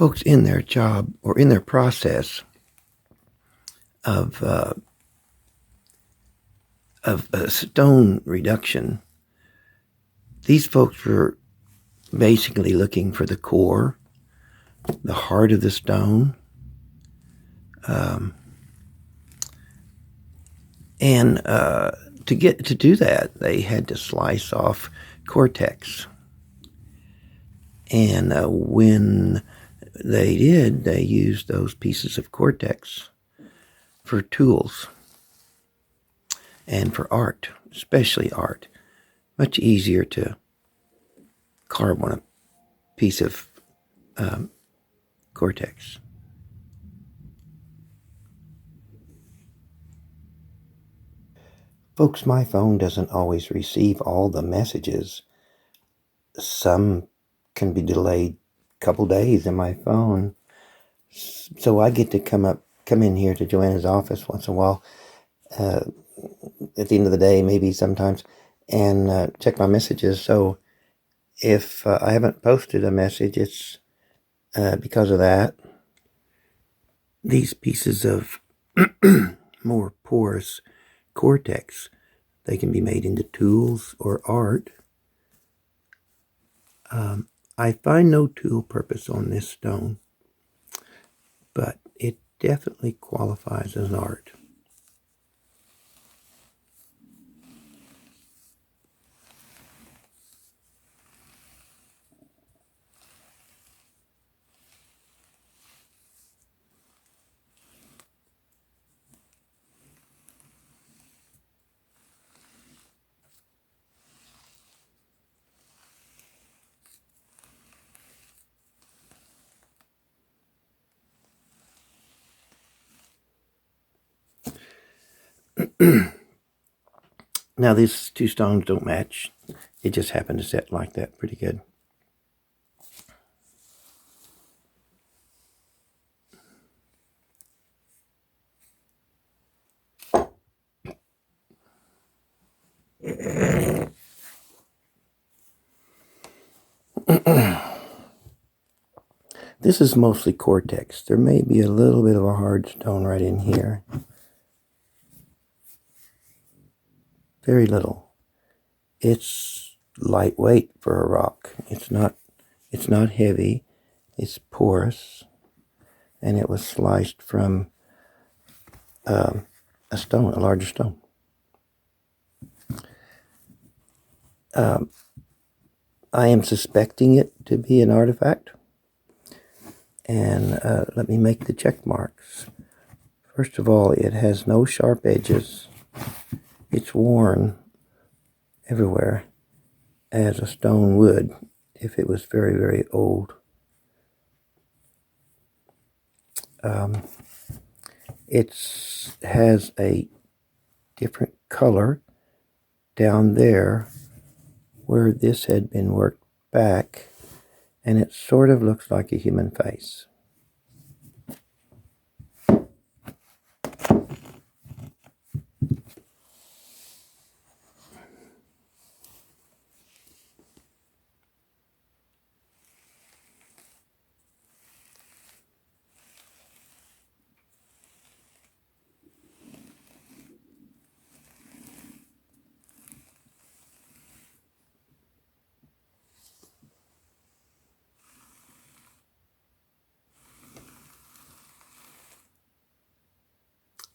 folks in their job or in their process of stone reduction, these folks were basically looking for the core, the heart of the stone, and to do that, they had to slice off cortex. And when they did, they used those pieces of cortex for tools and for art, especially art. Much easier to carve on a piece of cortex. Folks, my phone doesn't always receive all the messages. Some can be delayed a couple days in my phone. So I get to come in here to Joanna's office once in a while, at the end of the day, maybe sometimes, and check my messages. So if I haven't posted a message, it's because of that. These pieces of more porous cortex, they can be made into tools or art. I find no tool purpose on this stone, but it definitely qualifies as art. Now these two stones don't match. It just happened to set like that pretty good. This is mostly cortex. There may be a little bit of a hard stone right in here. Very little. It's lightweight for a rock. It's not heavy. It's porous, and it was sliced from a larger stone. I am suspecting it to be an artifact, and let me make the check marks. First of all, it has no sharp edges. It's worn everywhere, as a stone would if it was very, very old. It has a different color down there where this had been worked back, and it sort of looks like a human face.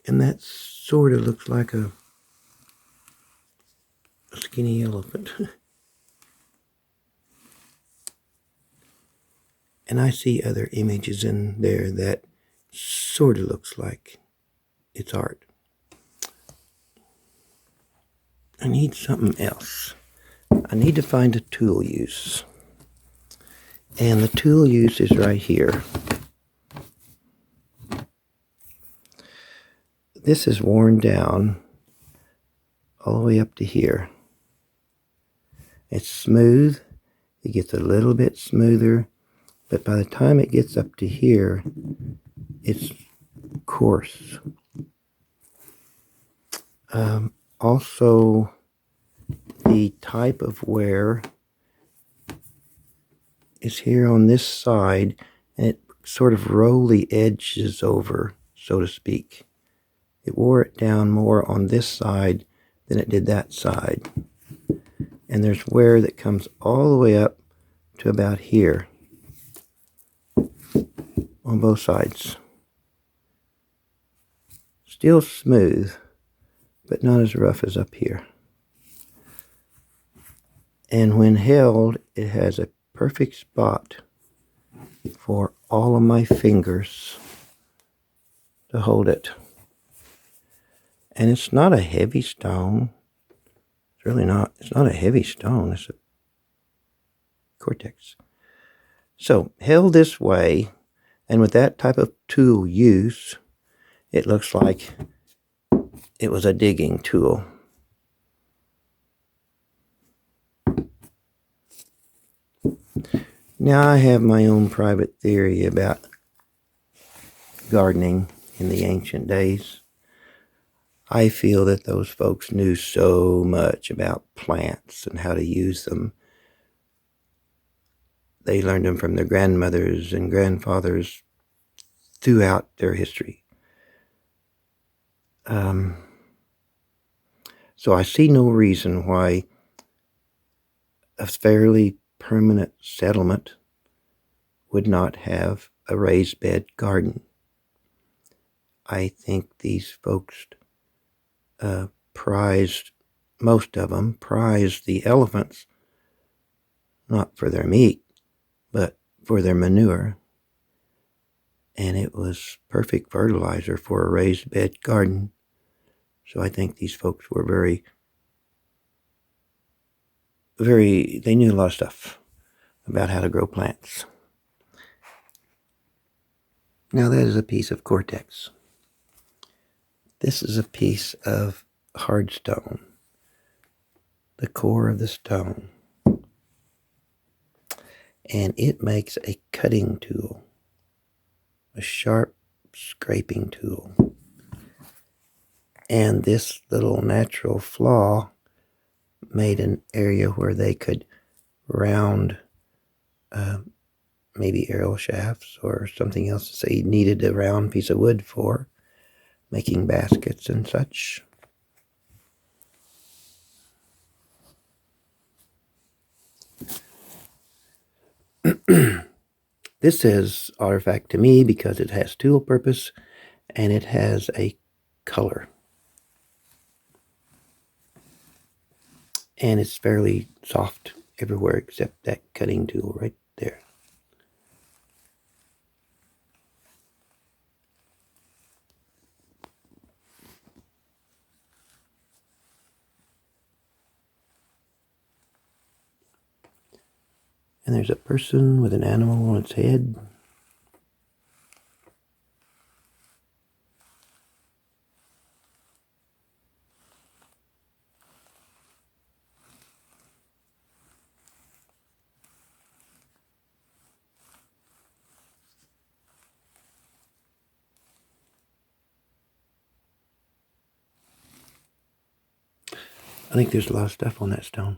And that sort of looks like a skinny elephant. And I see other images in there that sort of looks like it's art. I need something else. I need to find a tool use. And the tool use is right here. This is worn down all the way up to here. It's smooth. It gets a little bit smoother, but by the time it gets up to here, it's coarse. Also, the type of wear is here on this side, and it sort of roll the edges over, so to speak. It wore it down more on this side than it did that side. And there's wear that comes all the way up to about here on both sides. Still smooth, but not as rough as up here. And when held, it has a perfect spot for all of my fingers to hold it. And it's not a heavy stone. It's really not. It's not a heavy stone. It's a Cortex. So, held this way, and with that type of tool use, it looks like it was a digging tool. Now I have my own private theory about gardening in the ancient days. I feel that those folks knew so much about plants and how to use them. They learned them from their grandmothers and grandfathers throughout their history. So I see no reason why a fairly permanent settlement would not have a raised bed garden. I think these folks most of them prized the elephants, not for their meat, but for their manure. And it was perfect fertilizer for a raised bed garden. So I think these folks were they knew a lot of stuff about how to grow plants. Now that is a piece of Cortex. This is a piece of hard stone, the core of the stone. And it makes a cutting tool, a sharp scraping tool. And this little natural flaw made an area where they could round maybe arrow shafts or something else that they needed a round piece of wood for, making baskets and such. This is artifact to me because it has tool purpose and it has a color. And it's fairly soft everywhere except that cutting tool right there. And there's a person with an animal on its head. I think there's a lot of stuff on that stone.